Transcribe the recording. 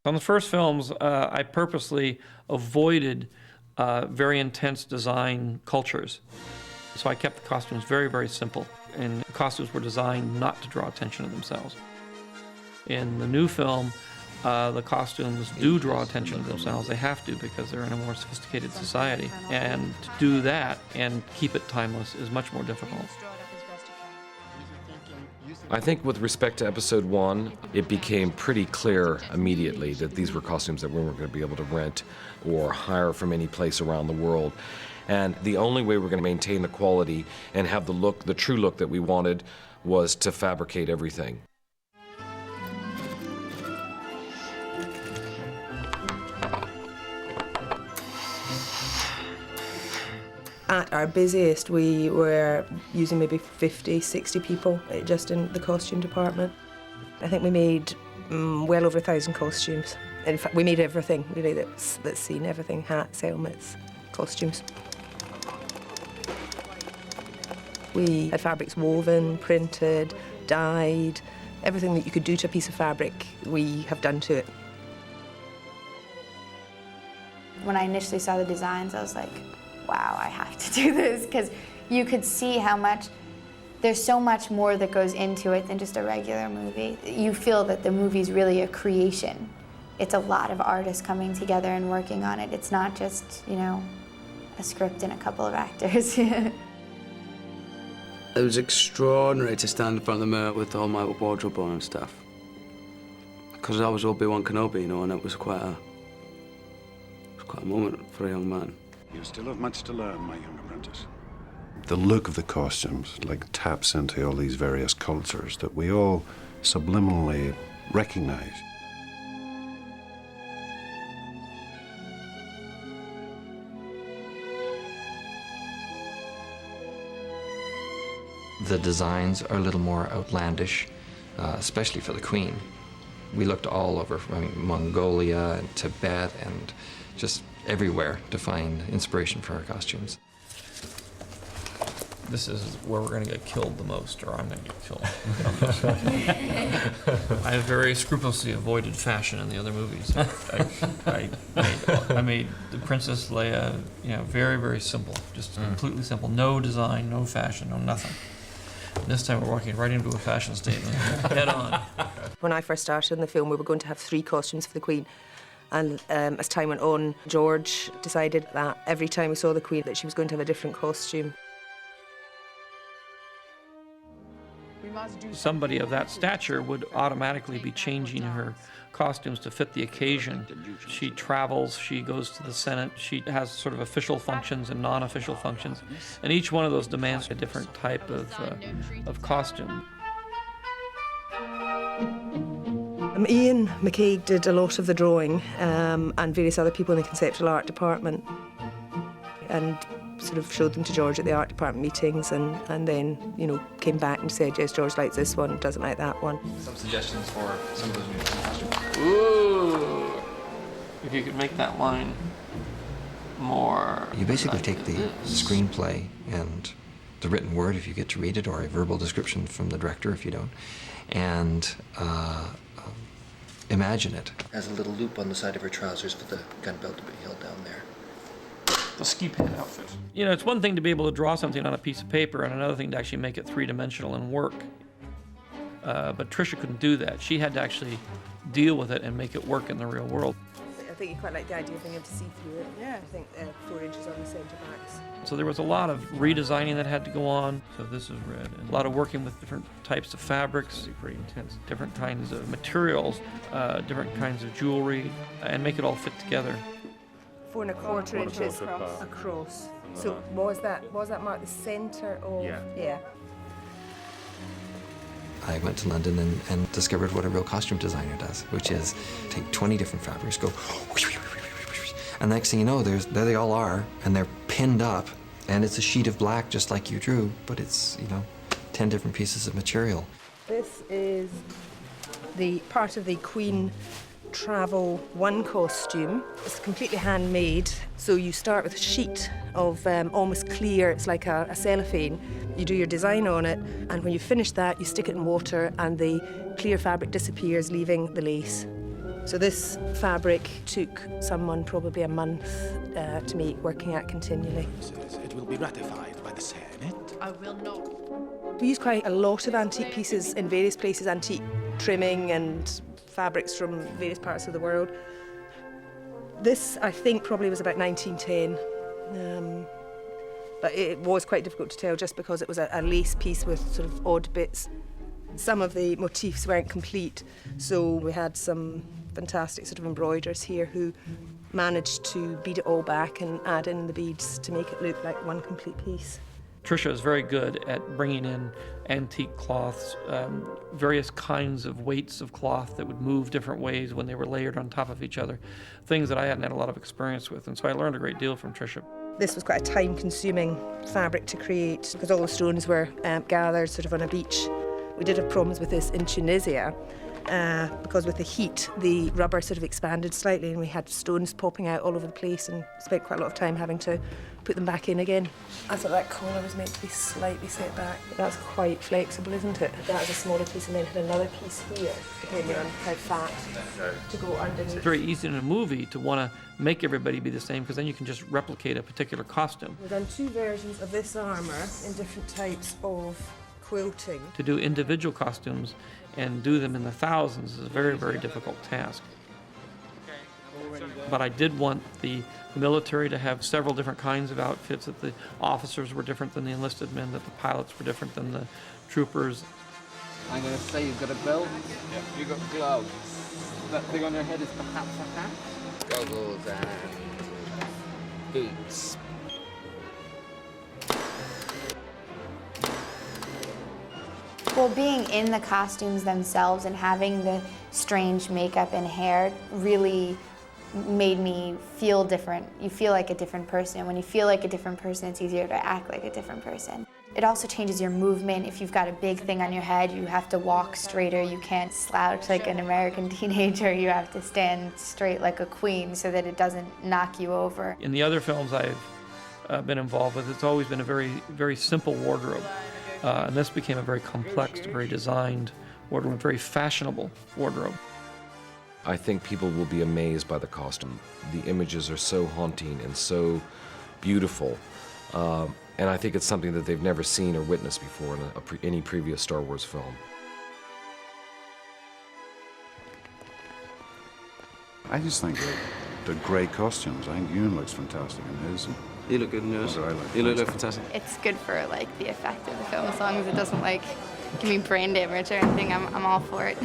On the first films, I purposely avoided very intense design cultures. So I kept the costumes very, very simple. And the costumes were designed not to draw attention to themselves. In the new film, the costumes do draw attention to themselves. They have to because they're in a more sophisticated society. And to do that and keep it timeless is much more difficult. I think with respect to episode 1, it became pretty clear immediately that these were costumes that we weren't going to be able to rent or hire from any place around the world. And the only way we're going to maintain the quality and have the look, the true look that we wanted, was to fabricate everything. At our busiest, we were using maybe 50, 60 people just in the costume department. I think we made well over 1,000 costumes. In fact, we made everything, really, that's seen, everything, hats, helmets, costumes. We had fabrics woven, printed, dyed, everything that you could do to a piece of fabric, we have done to it. When I initially saw the designs, I was like, wow, I have to do this, because you could see how much, there's so much more that goes into it than just a regular movie. You feel that the movie's really a creation. It's a lot of artists coming together and working on it. It's not just, you know, a script and a couple of actors. It was extraordinary to stand in front of the mirror with all my wardrobe on and stuff. Because I was Obi-Wan Kenobi, you know, and it was quite a moment for a young man. You still have much to learn, my young apprentice. The look of the costumes like taps into all these various cultures that we all subliminally recognize. The designs are a little more outlandish, especially for the Queen. We looked all over, Mongolia and Tibet and just everywhere to find inspiration for our costumes. This is where we're going to get killed the most, or I'm going to get killed. I have very scrupulously avoided fashion in the other movies. I made the Princess Leia, very, very simple, just completely simple. No design, no fashion, no nothing. And this time we're walking right into a fashion statement, head on. When I first started in the film, we were going to have 3 costumes for the Queen. And as time went on, George decided that every time we saw the Queen, that she was going to have a different costume. Somebody of that stature would automatically be changing her costumes to fit the occasion. She travels, she goes to the Senate, she has sort of official functions and non-official functions, and each one of those demands a different type of costume. Ian McKay did a lot of the drawing, and various other people in the conceptual art department, and sort of showed them to George at the art department meetings, and then, came back and said, yes, George likes this one, doesn't like that one. Some suggestions for some of those new costumes. Ooh! If you could make that line more... You basically take the screenplay and the written word, if you get to read it, or a verbal description from the director, if you don't, and imagine it. Has a little loop on the side of her trousers for the gun belt to be held down there. The ski pant outfit. It's one thing to be able to draw something on a piece of paper and another thing to actually make it three-dimensional and work. But Tricia couldn't do that. She had to actually deal with it and make it work in the real world. I think you quite like the idea of being able to see through it. Yeah. I think 4 inches on the centre backs. So there was a lot of redesigning that had to go on. So this is red. And a lot of working with different types of fabrics, pretty intense, different kinds of materials, different kinds of jewelry, and make it all fit together. 4 1/4 inches across. So what was that mark the centre of? Yeah. I went to London and discovered what a real costume designer does, which is take 20 different fabrics, go, and the next thing you know, there they all are, and they're pinned up, and it's a sheet of black just like you drew, but it's, 10 different pieces of material. This is the part of the Queen Travel 1 costume. It's completely handmade, so you start with a sheet of almost clear, it's like a cellophane. You do your design on it, and when you finish that, you stick it in water, and the clear fabric disappears, leaving the lace. So this fabric took someone probably a month to make, working at continually. It will be ratified by the Senate. I will not. We use quite a lot of antique pieces in various places, antique trimming and fabrics from various parts of the world. This, I think, probably was about 1910. But it was quite difficult to tell just because it was a lace piece with sort of odd bits. Some of the motifs weren't complete, so we had some fantastic sort of embroiderers here who managed to bead it all back and add in the beads to make it look like one complete piece. Tricia is very good at bringing in antique cloths, various kinds of weights of cloth that would move different ways when they were layered on top of each other, things that I hadn't had a lot of experience with, and so I learned a great deal from Tricia. This was quite a time-consuming fabric to create because all the stones were gathered sort of on a beach. We did have problems with this in Tunisia because with the heat, the rubber sort of expanded slightly and we had stones popping out all over the place and spent quite a lot of time having to put them back in again. I thought that collar was meant to be slightly set back, but that's quite flexible, isn't it? That was a smaller piece and then had another piece here, depending on how fat to go underneath. It's very easy in a movie to want to make everybody be the same because then you can just replicate a particular costume. We've done 2 versions of this armour in different types of quilting. To do individual costumes and do them in the thousands is a very, very difficult task. But I did want the military to have several different kinds of outfits, that the officers were different than the enlisted men, that the pilots were different than the troopers. I'm going to say you've got a belt, you've got gloves. That thing on your head is perhaps a hat? Goggles and boots. Well, being in the costumes themselves and having the strange makeup and hair really made me feel different. You feel like a different person. And when you feel like a different person, it's easier to act like a different person. It also changes your movement. If you've got a big thing on your head, you have to walk straighter. You can't slouch like an American teenager. You have to stand straight like a queen so that it doesn't knock you over. In the other films I've been involved with, it's always been a very, very simple wardrobe. And this became a very complex, very designed wardrobe, very fashionable wardrobe. I think people will be amazed by the costume. The images are so haunting and so beautiful. And I think it's something that they've never seen or witnessed before in any previous Star Wars film. I just think they're great costumes. I think Ewan looks fantastic in his. You look good in yours. You look fantastic. It's good for like the effect of the film, as long as it doesn't like give me brain damage or anything. I'm all for it.